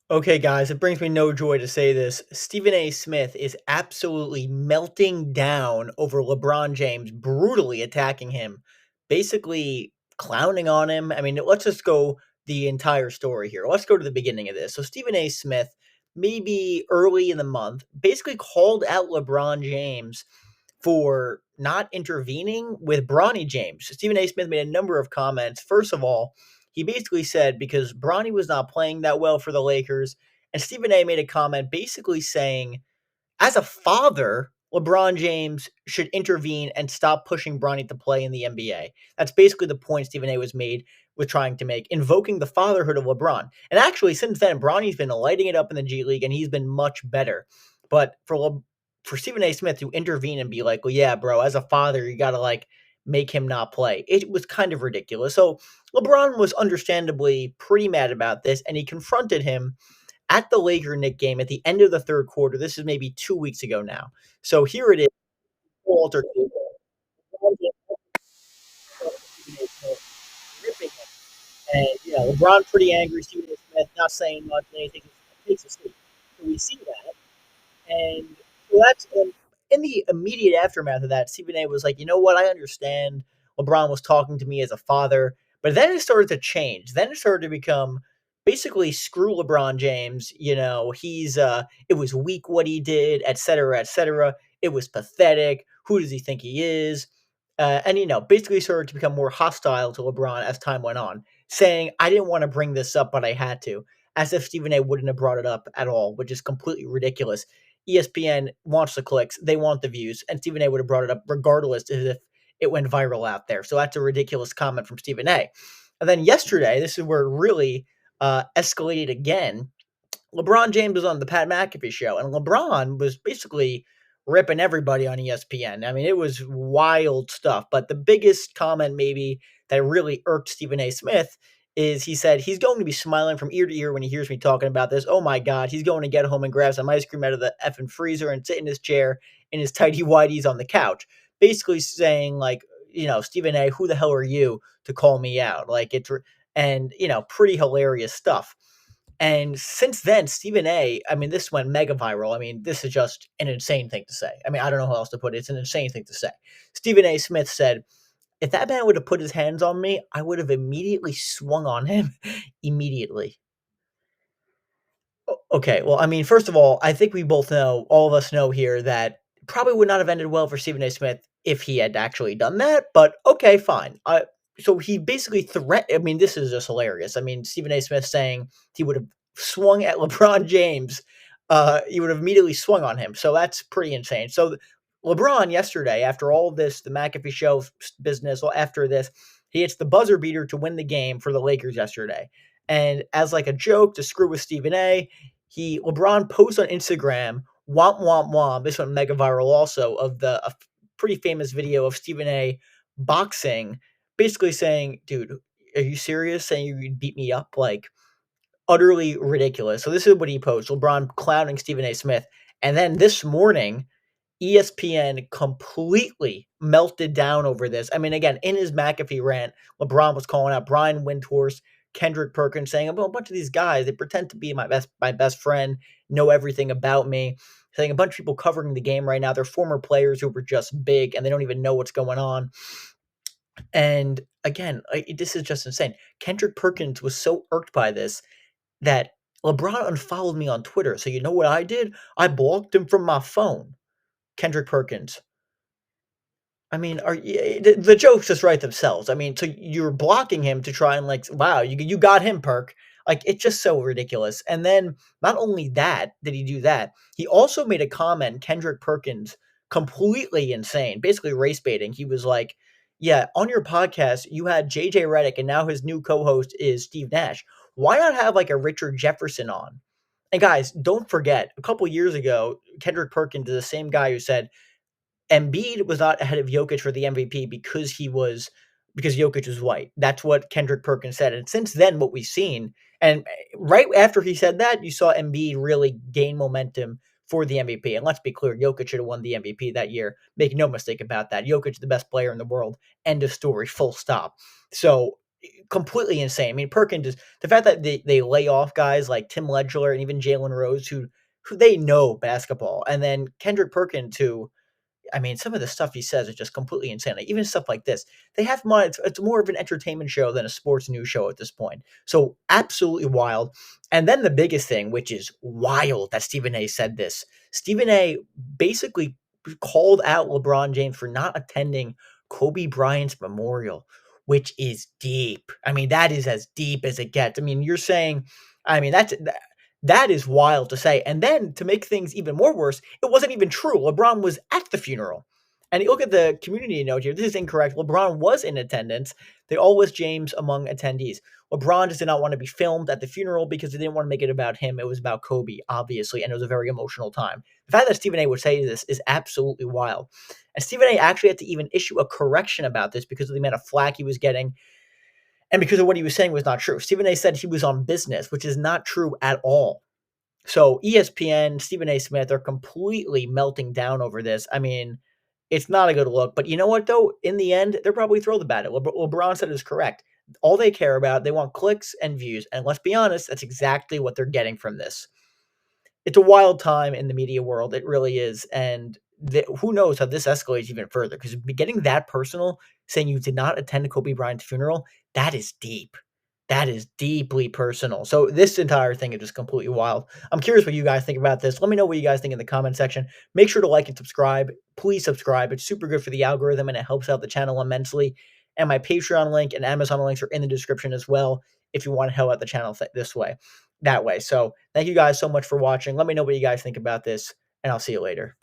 Okay, guys, it brings me no joy to say this. Stephen A. Smith is absolutely melting down over LeBron James, brutally attacking him, basically clowning on him. I mean, let's just go the entire story here. Let's go to the beginning of this. So, Stephen A. Smith, maybe early in the month, basically called out LeBron James for not intervening with Bronny James. Stephen A. Smith made a number of comments. First of all, he basically said because Bronny was not playing that well for the Lakers, and Stephen A. made a comment basically saying, as a father, LeBron James should intervene and stop pushing Bronny to play in the NBA. That's basically the point Stephen A. was trying to make, invoking the fatherhood of LeBron. And actually, since then, Bronny's been lighting it up in the G League, and he's been much better. But for Stephen A. Smith to intervene and be like, "Well, yeah, bro, as a father, you got to like make him not play," it was kind of ridiculous. So LeBron was understandably pretty mad about this, and he confronted him at the Laker Knick game at the end of the third quarter. This is maybe 2 weeks ago now. So here it is. Walter ripping him. And, LeBron pretty angry. Stephen A. Smith not saying much. And he takes a seat. So we see that. And so that's in the immediate aftermath of that, Stephen A was like, you know what? I understand LeBron was talking to me as a father, but then it started to change. Then it started to become basically screw LeBron James. It was weak what he did, et cetera, et cetera. It was pathetic. Who does he think he is? And basically started to become more hostile to LeBron as time went on, saying, I didn't want to bring this up, but I had to, as if Stephen A wouldn't have brought it up at all, which is completely ridiculous. ESPN wants the clicks, they want the views, and Stephen A would have brought it up regardless as if it went viral out there. So that's a ridiculous comment from Stephen A. And then yesterday, this is where it really escalated again. LeBron James was on the Pat McAfee show, and LeBron was basically ripping everybody on ESPN. I mean, it was wild stuff. But the biggest comment, maybe, that really irked Stephen A. Smith is he said he's going to be smiling from ear to ear when he hears me talking about this. Oh my God, he's going to get home and grab some ice cream out of the effing freezer and sit in his chair in his tighty whities on the couch. Basically saying, like, Stephen A., who the hell are you to call me out? Like, pretty hilarious stuff. And since then, Stephen A, I mean, this went mega viral. I mean, this is just an insane thing to say. I mean, I don't know how else to put it. It's an insane thing to say. Stephen A. Smith said, if that man would have put his hands on me, I would have immediately swung on him immediately. Okay, well, I mean, first of all, I think we both know, all of us know here, that probably would not have ended well for Stephen A. Smith if he had actually done that, but okay, fine. So he basically I mean, this is just hilarious. I mean, Stephen A. Smith saying he would have swung at LeBron James, he would have immediately swung on him. So that's pretty insane. So LeBron yesterday, after all this, the McAfee show business, well, after this, he hits the buzzer beater to win the game for the Lakers yesterday. And as like a joke to screw with Stephen A., LeBron posts on Instagram, womp womp womp. This went mega viral also, of a pretty famous video of Stephen A boxing, basically saying, dude, are you serious? Saying you beat me up? Like, utterly ridiculous. So this is what he posts, LeBron clowning Stephen A. Smith. And then this morning, ESPN completely melted down over this. I mean, again, in his McAfee rant, LeBron was calling out Brian Windhorst, Kendrick Perkins, saying, well, a bunch of these guys, they pretend to be my best friend, know everything about me. Saying a bunch of people covering the game right now, they're former players who were just big and they don't even know what's going on. And again, this is just insane. Kendrick Perkins was so irked by this that LeBron unfollowed me on Twitter. So you know what I did? I blocked him from my phone. Kendrick Perkins. I mean, the jokes just write themselves. I mean, so you're blocking him to try and like, wow, you got him, Perk. Like, it's just so ridiculous. And then not only that did he do that, he also made a comment, Kendrick Perkins, completely insane, basically race baiting. He was like, yeah, on your podcast, you had JJ Redick, and now his new co-host is Steve Nash. Why not have like a Richard Jefferson on? And guys, don't forget, a couple years ago, Kendrick Perkins is the same guy who said Embiid was not ahead of Jokic for the MVP because Jokic was white. That's what Kendrick Perkins said. And since then, what we've seen, and right after he said that, you saw Embiid really gain momentum for the MVP. And let's be clear, Jokic should have won the MVP that year. Make no mistake about that. Jokic, the best player in the world. End of story. Full stop. So completely insane. I mean, Perkins is the fact that they lay off guys like Tim Ledger and even Jalen Rose who they know basketball, and then Kendrick Perkins who I mean, some of the stuff he says is just completely insane. Like, even stuff like this, they have him on. It's more of an entertainment show than a sports news show at this point. So absolutely wild. And then the biggest thing, which is wild, that Stephen A. said this. Stephen A. basically called out LeBron James for not attending Kobe Bryant's memorial, which is deep. I mean, that is as deep as it gets. I mean, you're saying, I mean, that is wild to say. And then to make things even more worse, it wasn't even true. LeBron was at the funeral. And you look at the community note here. This is incorrect. LeBron was in attendance. They all list James among attendees. LeBron just did not want to be filmed at the funeral because they didn't want to make it about him. It was about Kobe, obviously, and it was a very emotional time. The fact that Stephen A would say this is absolutely wild. And Stephen A actually had to even issue a correction about this because of the amount of flack he was getting and because of what he was saying was not true. Stephen A said he was on business, which is not true at all. So ESPN, Stephen A. Smith are completely melting down over this. I mean, it's not a good look. But you know what, though? In the end, they're probably thrilled about it. LeBron said it is correct. All they care about, they want clicks and views. And let's be honest, that's exactly what they're getting from this. It's a wild time in the media world. It really is. And who knows how this escalates even further? Because getting that personal, saying you did not attend Kobe Bryant's funeral, that is deep. That is deeply personal. So this entire thing is just completely wild. I'm curious what you guys think about this. Let me know what you guys think in the comment section. Make sure to like and subscribe. Please subscribe. It's super good for the algorithm and it helps out the channel immensely. And my Patreon link and Amazon links are in the description as well if you want to help out the channel that way. So thank you guys so much for watching. Let me know what you guys think about this, and I'll see you later.